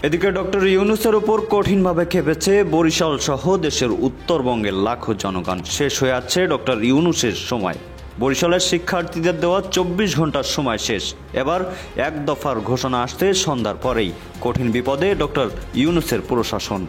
এদিকে ডক্টর ইউনূসের উপর কঠিনভাবে খেপেছে বরিশাল সহ দেশের উত্তরবঙ্গের লাখো জনগণ। শেষ হয়ে আছে ডক্টর ইউনূসের সময়। বরিশালের শিক্ষার্থীদের দেওয়া 24 ঘন্টার সময় শেষ। এবার এক দফার ঘোষণা আসতে সন্ধ্যার পরেই কঠিন বিপদে ডক্টর ইউনূসের প্রশাসন।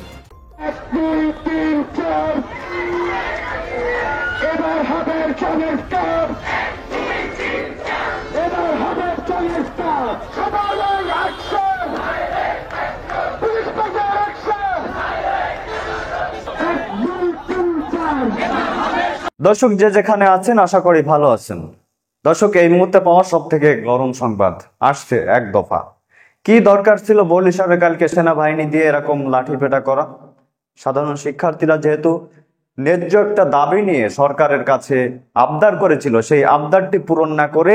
দর্শক যে যেখানে আছেন আশা করি ভালো আছেন। দর্শক এই মুহূর্তে পাওয়া সব থেকে গরম সংবাদ আসছে এক দফা। কি দরকার ছিল বরিশালে কালকে সেনাবাহিনী দিয়ে এরকম লাঠিপেটা করা? সাধারণ শিক্ষার্থীরা যেহেতু ন্যায্য একটা দাবি নিয়ে সরকারের কাছে আবদার করেছিল, সেই আবদারটি পূরণ না করে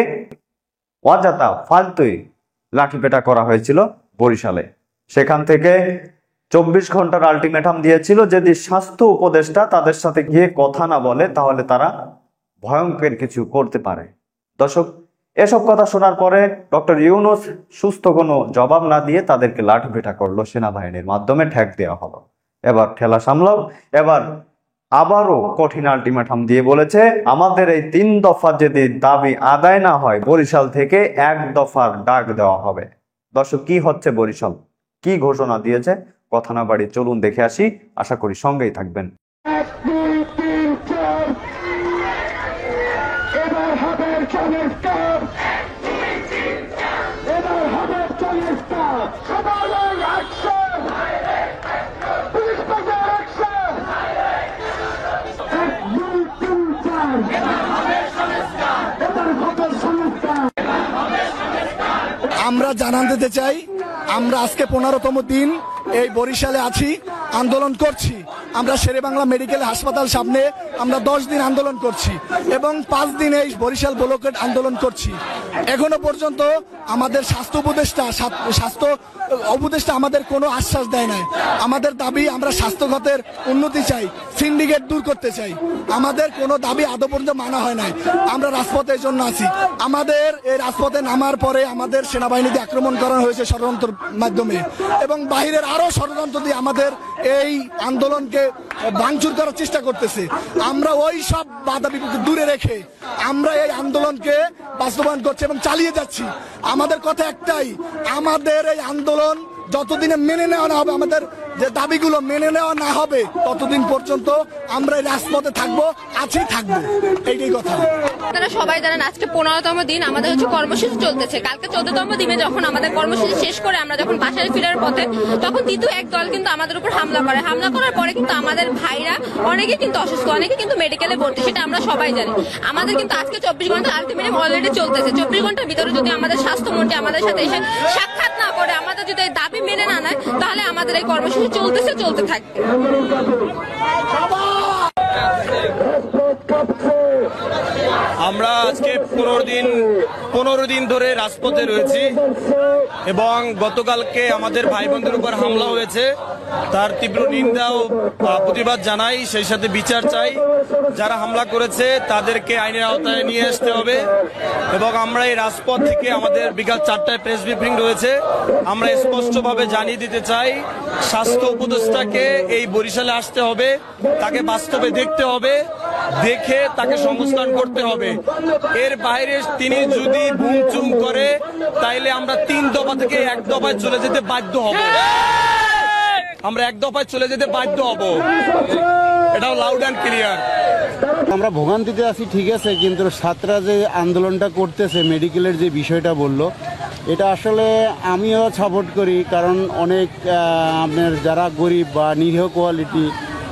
অযথা ফালতুই লাঠিপেটা করা হয়েছিল বরিশালে। সেখান থেকে 24 ঘন্টার আলটিমেটাম দিয়েছিল, যদি স্বাস্থ্য উপদেষ্টা তাদের সাথে গিয়ে কথা না বলে তাহলে তারা ভয়ঙ্কর কিছু করতে পারে। দর্শক, এসব কথা শোনার পরে ডক্টর ইউনূস সুস্থ কোনো জবাব না দিয়ে তাদেরকে লাঠিপেটা করলো সেনাবাহিনীর মাধ্যমে, ঠ্যাক দেওয়া হলো। এবার ঠেলা সামলাও। এবার আবারও কঠিন আলটিমেটাম দিয়ে বলেছে, আমাদের এই 3 দফা যদি দাবি আদায় না হয় বরিশাল থেকে এক দফার ডাক দেওয়া হবে। দর্শক, কি হচ্ছে বরিশাল, কি ঘোষণা দিয়েছে, কথা না বাড়ি চলুন দেখে আসি। আশা করি সঙ্গেই থাকবেন। আমরা জানান দিতে চাই, আমরা আজকে 15তম দিন এই বরিশালে আছি, আন্দোলন করছি। আমরা শেরেবাংলা মেডিকেল হাসপাতাল সামনে আমরা 10 দিন আন্দোলন করছি এবং 5 দিন এই বরিশাল ব্লকেট আন্দোলন করছি। এখনো পর্যন্ত আমাদের স্বাস্থ্য উপদেষ্টা আমাদের কোনো আশ্বাস দেয় নাই। আমাদের দাবি, আমরা স্বাস্থ্যখাতের উন্নতি চাই, সিন্ডিকেট দূর করতে চাই। আমাদের কোনো দাবি আদৌ পর্যন্ত মানা হয় নাই। আমরা রাজপথের জন্য আছি। আমাদের এই রাজপথে নামার পরে আমাদের সেনাবাহিনীতে আক্রমণ করা হয়েছে ষড়যন্ত্রের মাধ্যমে এবং বাহিরের আরো ষড়যন্ত্র দিয়ে আমাদের এই আন্দোলনকে ভাঙচুর করার চেষ্টা করতেছে। আমরা ওই সব বাধা বিপত্তি দূরে রেখে আমরা এই আন্দোলনকে বাস্তবায়ন করছি এবং চালিয়ে যাচ্ছি। আমাদের কথা একটাই, আমাদের এই আন্দোলন যতদিনে মেনে নেওয়া না হবে, আমাদের যে দাবিগুলো মেনে নেওয়া না হবে, ততদিন পর্যন্ত আমরা এই রাজপথে থাকবো, থাকবো। এইটাই কথা। আপনারা সবাই জানেন আজকে 15তম দিন আমাদের কর্মসূচি চলতেছে। কালকে 14তম দিনে যখন আমাদের কর্মসূচি শেষ করে আমরা যখন বাসায় ফেরার পথে, তখন তৃতীয় এক দল কিন্তু আমাদের উপর হামলা করে। হামলা করার পরে কিন্তু আমাদের ভাইরা অনেকে কিন্তু অসুস্থ, অনেকে কিন্তু মেডিকেলে ভর্তি, সেটা আমরা সবাই জানি। আমাদের কিন্তু আজকে 24 ঘন্টা আলটিমেটাম অলরেডি চলতেছে। 24 ঘন্টার ভিতরে যদি আমাদের স্বাস্থ্যমন্ত্রী আমাদের সাথে এসে সাক্ষাৎ না করে, আমাদের যদি এই দাবি মেনে না নেয়, তাহলে আমাদের এই কর্মসূচি চলতে থাকবে। আমরা আজকে 15 দিন ধরে রাজপথে রয়েছি এবং গতকালকে আমাদের ভাই বোনদের উপর হামলা হয়েছে, তার তীব্র নিন্দা ও প্রতিবাদ জানাই। সেই সাথে বিচার চাই। যারা হামলা করেছে তাদেরকে আইনের আওতায় নিয়ে আসতে হবে এবং আমরা এই রাজপথ থেকে আমাদের বিকাল 4টায় প্রেস ব্রিফিং রয়েছে। আমরা স্পষ্টভাবে জানিয়ে দিতে চাই, স্বাস্থ্য উপদেষ্টাকে এই বরিশালে আসতে হবে, তাকে বাস্তবে দেখতে হবে, দেখে তাকে সংস্থান করতে হবে। এর বাইরে তিনি যদি ভুংচুং করে, তাইলে আমরা 3 দফা থেকে 1 দফায় চলে যেতে বাধ্য হব। আমরা 1 দফায় চলে যেতে বাধ্য হব, এটাও লাউড অ্যান্ড ক্লিয়ার। আমরা ভোগান্তিতে আছি, ঠিক আছে, কিন্তু ছাত্ররা যে আন্দোলনটা করতেছে, মেডিকেলের যে বিষয়টা বলল, এটা আসলে আমিও সাপোর্ট করি। কারণ অনেক আপনার যারা গরিব বা নিরীহ কোয়ালিটি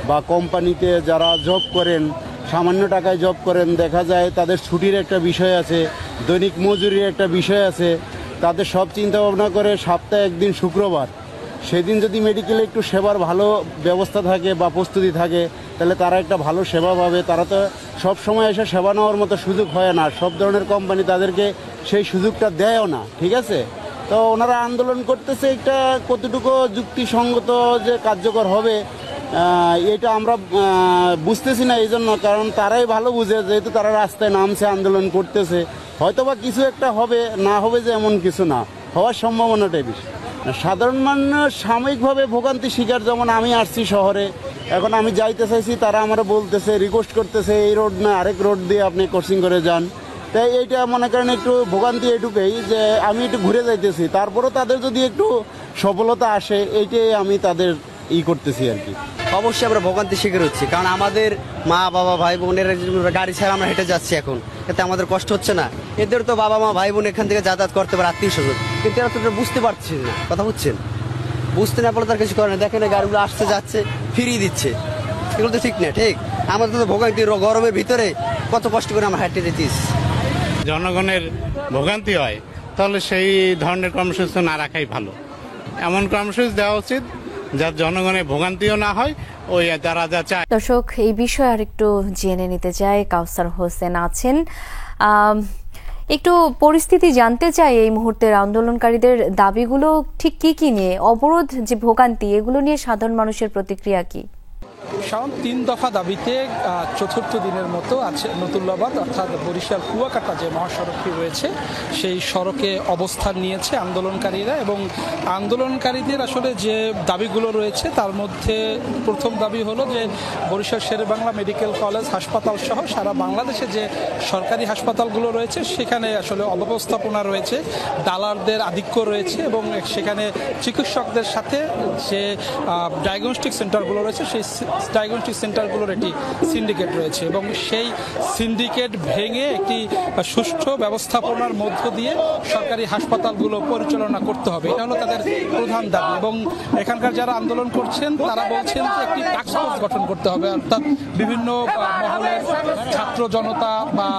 বা কোম্পানিতে যারা জব করেন, সামান্য টাকায় জব করেন, দেখা যায় তাদের ছুটির একটা বিষয় আছে, দৈনিক মজুরির একটা বিষয় আছে। তাদের সব চিন্তা ভাবনা করে সপ্তাহে একদিন শুক্রবার, সেদিন যদি মেডিকেলে একটু সেবার ভালো ব্যবস্থা থাকে বা প্রস্তুতি থাকে, তাহলে তারা একটা ভালো সেবা পাবে। তারা তো সব সময় এসে সেবা নেওয়ার মতো সুযোগ হয় না, সব ধরনের কোম্পানি তাদেরকে সেই সুযোগটা দেয়ও না, ঠিক আছে। তো ওনারা আন্দোলন করতেছে, এটা কতটুকু যুক্তিসঙ্গত যে কার্যকর হবে এটা আমরা বুঝতেছি না। এই জন্য, কারণ তারাই ভালো বুঝে, যেহেতু তারা রাস্তায় নামছে, আন্দোলন করতেছে, হয়তোবা কিছু একটা হবে, না হবে যে এমন কিছু না, হওয়ার সম্ভাবনাটাই বেশি। সাধারণ মানুষ সাময়িকভাবে ভোগান্তি শিকার, যেমন আমি আসছি শহরে, এখন আমি যাইতে চাইছি, তারা আমার বলতেছে, রিকোয়েস্ট করতেছে এই রোড না আরেক রোড দিয়ে আপনি ক্রসিং করে যান। তাই এইটা মনে করেন একটু ভোগান্তি এটুকুই যে আমি একটু ঘুরে যাইতেছি, তারপরেও তাদের যদি একটু সফলতা আসে এইটাই আমি তাদের করতেছি আর কি। অবশ্যই আমরা ভোগান্তি শিকার হচ্ছি, কারণ আমাদের মা বাবা ভাই বোনের গাড়ি ছাড়া আমরা হেঁটে যাচ্ছি এখন, এতে আমাদের কষ্ট হচ্ছে না? এদের তো বাবা মা ভাই বোন এখান থেকে যাতায়াত করতে পারে, আত্মীয় স্বজন, কিন্তু এরা তো এটা বুঝতে পারছি না। কথা বুঝছেন? বুঝতে না পারলে তার কিছু করে না। দেখেন এই গাড়িগুলো আসতে যাচ্ছে, ফিরিয়ে দিচ্ছে, এগুলো তো ঠিক না। ঠিক আমাদের তো ভোগান্তি, গরমের ভিতরে কত কষ্ট করে আমরা হেঁটে যেতিস। জনগণের ভোগান্তি হয়, তাহলে সেই ধরনের কর্মসূচি না রাখাই ভালো। এমন কর্মসূচি দেওয়া উচিত যার জনগণের ভোগান্তিও না হয়, ওই তারা যা চায়। দর্শক, এই বিষয়ে আর একটু জেনে নিতে চাই, কাউসার হোসেন আছেন। একটু পরিস্থিতি জানতে চাই এই মুহূর্তের আন্দোলনকারীদের দাবিগুলো ঠিক কি নিয়ে, অবরোধ যে ভোগান্তি, এগুলো নিয়ে সাধারণ মানুষের প্রতিক্রিয়া কি? শাওন, 3 দফা দাবিতে চতুর্থ দিনের মতো আছে নতুল্লাবাদ অর্থাৎ বরিশাল কুয়াকাটা যে মহাসড়কটি রয়েছে সেই সড়কে অবস্থান নিয়েছে আন্দোলনকারীরা। এবং আন্দোলনকারীদের আসলে যে দাবিগুলো রয়েছে তার মধ্যে প্রথম দাবি হলো যে বরিশাল শেরেবাংলা মেডিকেল কলেজ হাসপাতাল সহ সারা বাংলাদেশে যে সরকারি হাসপাতালগুলো রয়েছে সেখানে আসলে অব্যবস্থাপনা রয়েছে, দালালদের আধিক্য রয়েছে এবং সেখানে চিকিৎসকদের সাথে যে ডায়াগনস্টিক সেন্টারগুলো রয়েছে সেই ডায়াগনস্টিক সেন্টারগুলোর একটি সিন্ডিকেট রয়েছে এবং সেই সিন্ডিকেট ভেঙে একটি সুষ্ঠু ব্যবস্থাপনার মধ্য দিয়ে সরকারি হাসপাতালগুলো পরিচালনা করতে হবে। এটা হলো তাদের প্রধান দাবি। এবং এখানকার যারা আন্দোলন করছেন তারা বলছেন যে একটি টাস্ক ফোর্স গঠন করতে হবে, অর্থাৎ বিভিন্ন মহলের ছাত্র জনতা বা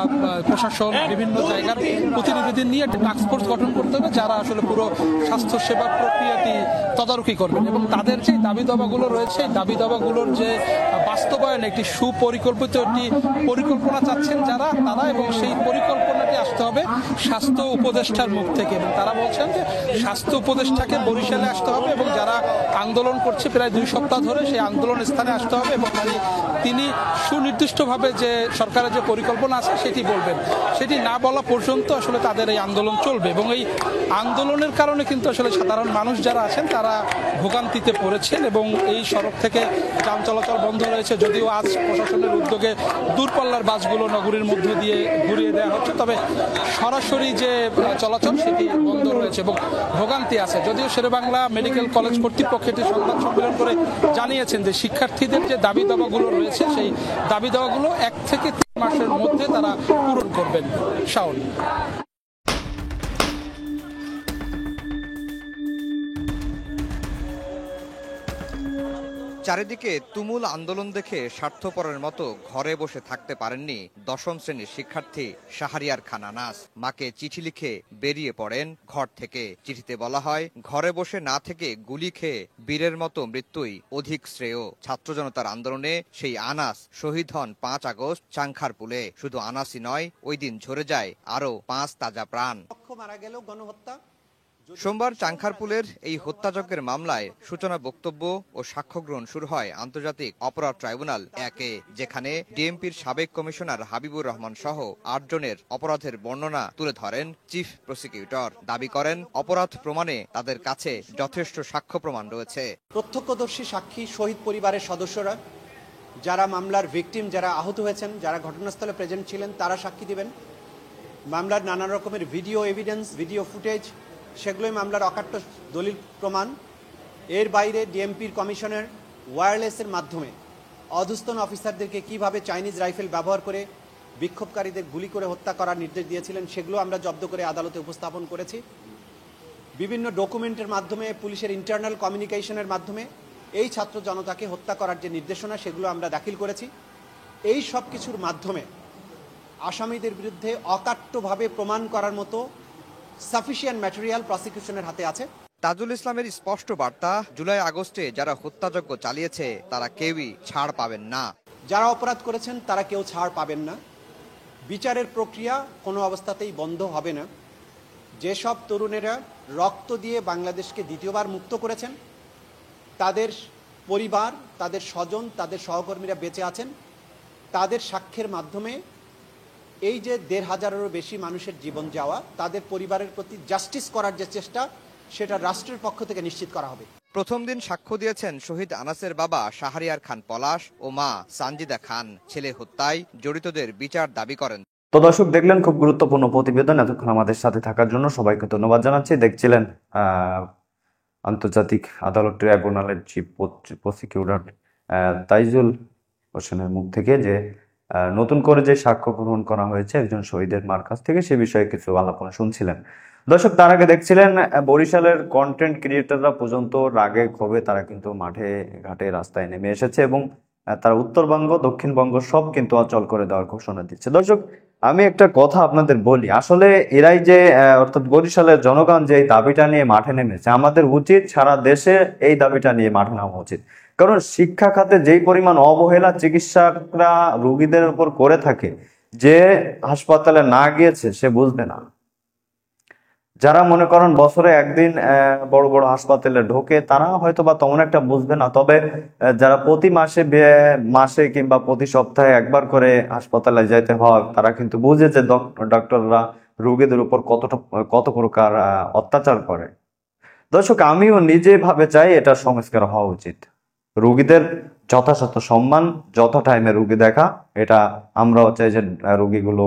প্রশাসন বিভিন্ন জায়গার প্রতিনিধিদের নিয়ে একটি টাস্ক ফোর্স গঠন করতে হবে যারা আসলে পুরো স্বাস্থ্য সেবা প্রক্রিয়াটি তদারকি করবেন। এবং তাদের যে দাবি দাবাগুলো রয়েছে এই দাবি দাবাগুলোর যে বাস্তবায়ন, একটি সুপরিকল্পিত একটি পরিকল্পনা চাচ্ছেন যারা তারা, এবং সেই পরিকল্পনাটি আসতে হবে স্বাস্থ্য উপদেষ্টার মুখ থেকে। এবং তারা বলছেন যে স্বাস্থ্য উপদেষ্টাকে বরিশালে আসতে হবে এবং যারা আন্দোলন করছে প্রায় 2 সপ্তাহ ধরে সেই আন্দোলন স্থানে আসতে হবে এবং তিনি সুনির্দিষ্টভাবে যে সরকারের যে পরিকল্পনা আছে সেটি বলবেন। সেটি না বলা পর্যন্ত আসলে তাদের এই আন্দোলন চলবে। এবং এই আন্দোলনের কারণে কিন্তু আসলে সাধারণ মানুষ যারা আছেন তারা ভোগান্তিতে পড়েছেন এবং এই সড়ক থেকে যান চলাচল বন্ধ রয়েছে। যদিও আজ প্রশাসনের উদ্যোগে দূরপাল্লার বাসগুলো নগরীর মধ্য দিয়ে ঘুরিয়ে দেওয়া হচ্ছে, তবে সরাসরি যে চলাচল সেটি বন্ধ রয়েছে এবং ভোগান্তি আছে। যদিও শেরেবাংলা মেডিকেল কলেজ কর্তৃপক্ষ একটি সংবাদ সম্মেলন করে জানিয়েছেন যে শিক্ষার্থীদের যে দাবি দাবাগুলো রয়েছে সেই দাবি দাবাগুলো 1 থেকে 3 মাসের মধ্যে তারা পূরণ করবেন। শাওন। চারিদিকে তুমুল আন্দোলন দেখে স্বার্থপরের মতো ঘরে বসে থাকতে পারেননি 10ম শ্রেণীর শিক্ষার্থী শাহরিয়ার খান আনাস। মাকে চিঠি লিখে বেরিয়ে পড়েন ঘর থেকে। চিঠিতে বলা হয়, ঘরে বসে না থেকে গুলি খেয়ে বীরের মতো মৃত্যুই অধিক শ্রেয়। ছাত্র জনতার আন্দোলনে সেই আনাস শহীদ হন 5 আগস্ট চাংখারপুলে। শুধু আনাসই নয়, ওই দিন ঝরে যায় আরো 5 তাজা প্রাণ। মারা গেল গণহত্যা। সোমবার চাংখারপুলের এই হত্যাযজ্ঞের মামলায় সূচনা বক্তব্য ও সাক্ষ্য গ্রহণ শুরু হয় আন্তর্জাতিক অপরাধ ট্রাইব্যুনাল 1-এ, যেখানে ডিএমপির সাবেক কমিশনার হাবিবুর রহমান সহ 8 জনের অপরাধের বর্ণনা তুলে ধরেন চিফ প্রসিকিউটর। দাবি করেন, অপরাধ প্রমাণে তাদের কাছে যথেষ্ট সাক্ষ্য প্রমাণ রয়েছে। প্রত্যক্ষদর্শী সাক্ষী, শহীদ পরিবারের সদস্যরা, যারা মামলার ভিকটিম, যারা আহত হয়েছেন, যারা ঘটনাস্থলে প্রেজেন্ট ছিলেন, তারা সাক্ষী দিবেন। মামলার নানা রকমের ভিডিও এভিডেন্স, ভিডিও ফুটেজ, সেগুলোই মামলার অকাট্য দলিল প্রমাণ। এর বাইরে ডিএমপির কমিশনের ওয়্যারলেসের মাধ্যমে অধস্তন অফিসারদেরকে কিভাবে চাইনিজ রাইফেল ব্যবহার করে বিক্ষোভকারীদের গুলি করে হত্যা করার নির্দেশ দিয়েছিলেন সেগুলো আমরা জব্দ করে আদালতে উপস্থাপন করেছি। বিভিন্ন ডকুমেন্টের মাধ্যমে, পুলিশের ইন্টারনাল কমিউনিকেশনের মাধ্যমে এই ছাত্র জনতাকে হত্যা করার যে নির্দেশনা সেগুলো আমরা দাখিল করেছি। এই সব কিছুর মাধ্যমে আসামিদের বিরুদ্ধে অকাট্যভাবে প্রমাণ করার মতো সাফিসিয়েন্ট ম্যাটেরিয়াল প্রসিকিউশনের হাতে আছে। তাজুল ইসলামের স্পষ্ট বার্তা, জুলাই আগস্টে যারা হত্যাযজ্ঞ চালিয়েছে তারা কেউই ছাড় পাবেন না। যারা অপরাধ করেছেন তারা কেউ ছাড় পাবেন না। বিচারের প্রক্রিয়া কোনো অবস্থাতেই বন্ধ হবে না। যেসব তরুণেরা রক্ত দিয়ে বাংলাদেশকে দ্বিতীয়বার মুক্ত করেছেন, তাদের পরিবার, তাদের স্বজন, তাদের সহকর্মীরা বেঁচে আছেন, তাদের সাক্ষ্যের মাধ্যমে এই যে 1,500-এরও বেশি মানুষের জীবন যাওয়া, তাদের পরিবারের প্রতি জাস্টিস করার যে চেষ্টা, সেটা রাষ্ট্রের পক্ষ থেকে নিশ্চিত করা হবে। প্রথম দিন সাক্ষ্য দিয়েছেন শহীদ আনাসের বাবা শাহরিয়ার খান পলাশ ও মা সানজিদা খান। ছেলে হত্যায় জড়িতদের বিচার দাবি করেন। তো দর্শক দেখলেন খুব গুরুত্বপূর্ণ প্রতিবেদন। এতক্ষণ আমাদের সাথে থাকার জন্য সবাইকে ধন্যবাদ জানাচ্ছি। দেখছিলেন আন্তর্জাতিক আদালত ট্রাইব্যুনালের চিফ প্রসিকিউটর তাইজুল হোসেনের মুখ থেকে যে নতুন করে যে সাক্ষ্য গ্রহণ করা হয়েছে একজন শহীদের মার কাছ থেকে, সে বিষয়ে কিছু আলাপনা শুনছিলেন। দর্শক তার আগে দেখছিলেন বরিশালের কন্টেন্ট ক্রিয়েটররা পর্যন্ত রাগে ক্ষোভে তারা কিন্তু মাঠে ঘাটে রাস্তায় নেমে এসেছে এবং তারা উত্তরবঙ্গ দক্ষিণবঙ্গ সব কিন্তু অচল করে দেওয়ার ঘোষণা দিচ্ছে। দর্শক আমি একটা কথা আপনাদের বলি, আসলে এরাই যে অর্থাৎ বরিশালের জনগণ যে এই দাবিটা নিয়ে মাঠে নেমেছে, আমাদের উচিত সারা দেশে এই দাবিটা নিয়ে মাঠে নামা উচিত। কারণ শিক্ষা খাতে যেই পরিমাণ অবহেলা চিকিৎসকরা রোগীদের উপর করে থাকে, যে হাসপাতালে না গিয়েছে সে বুঝবে না। যারা মনে করেন বছরে একদিন বড় বড় হাসপাতালে ঢোকে তারা হয়তো বা তেমন একটা বুঝবে না, তবে যারা প্রতি মাসে কিংবা প্রতি সপ্তাহে একবার করে হাসপাতালে যেতে হয় তারা কিন্তু বুঝে যে ডক্টররা রোগীদের উপর কত প্রকার অত্যাচার করে। দর্শক আমিও নিজে ভাবে চাই এটা সংস্কার হওয়া উচিত। রোগীদের যথাযথ সম্মান, যত টাইমে রোগী দেখা, এটা আমরাও চাই যে রোগীগুলো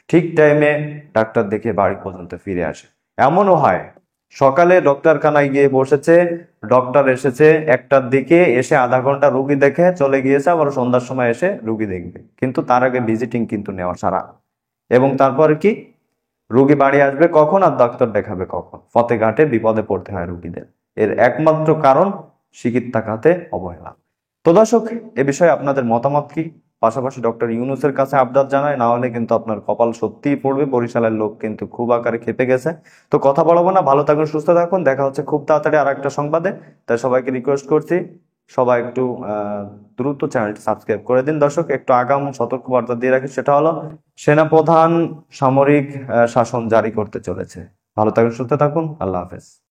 ঠিক টাইমে ডাক্তার দেখে বাড়ি পর্যন্ত ফিরে আসে। এমনও হয় সকালে ডক্টরখানায় গিয়ে বসেছে, ডক্টর এসেছে 1টার দিকে, এসে আধা ঘন্টা রোগী দেখে চলে গিয়েছে, আবার সন্ধ্যার সময় এসে রোগী দেখবে, কিন্তু তার আগে ভিজিটিং কিন্তু নেওয়া সারা। এবং তারপরে কি, রোগী বাড়ি আসবে কখন আর ডাক্তার দেখাবে কখন? পথে ঘাটে বিপদে পড়তে হয় রোগীদের। এর একমাত্র কারণ চিকিৎসা খাতে অবহেলা। তো দর্শক এ বিষয়ে আপনাদের মতামত কি? পাশাপাশি ডক্টর ইউনূসের কাছে আবদার জানায়, না হলে কিন্তু আপনার কপাল সত্যিই পড়বে। বরিশালের লোক কিন্তু খুব আকারে খেপে গেছে। তো কথা বলবো না, ভালো থাকুন, সুস্থ থাকুন, দেখা হচ্ছে খুব তাড়াতাড়ি আর একটা সংবাদে। তাই সবাইকে রিকোয়েস্ট করছি সবাই একটু দ্রুত চ্যানেলটি সাবস্ক্রাইব করে দিন। দর্শক একটু আগাম সতর্কবার্তা দিয়ে রাখি, সেটা হলো সেনাপ্রধান সামরিক শাসন জারি করতে চলেছে। ভালো থাকুন, সুস্থ থাকুন, আল্লাহ হাফেজ।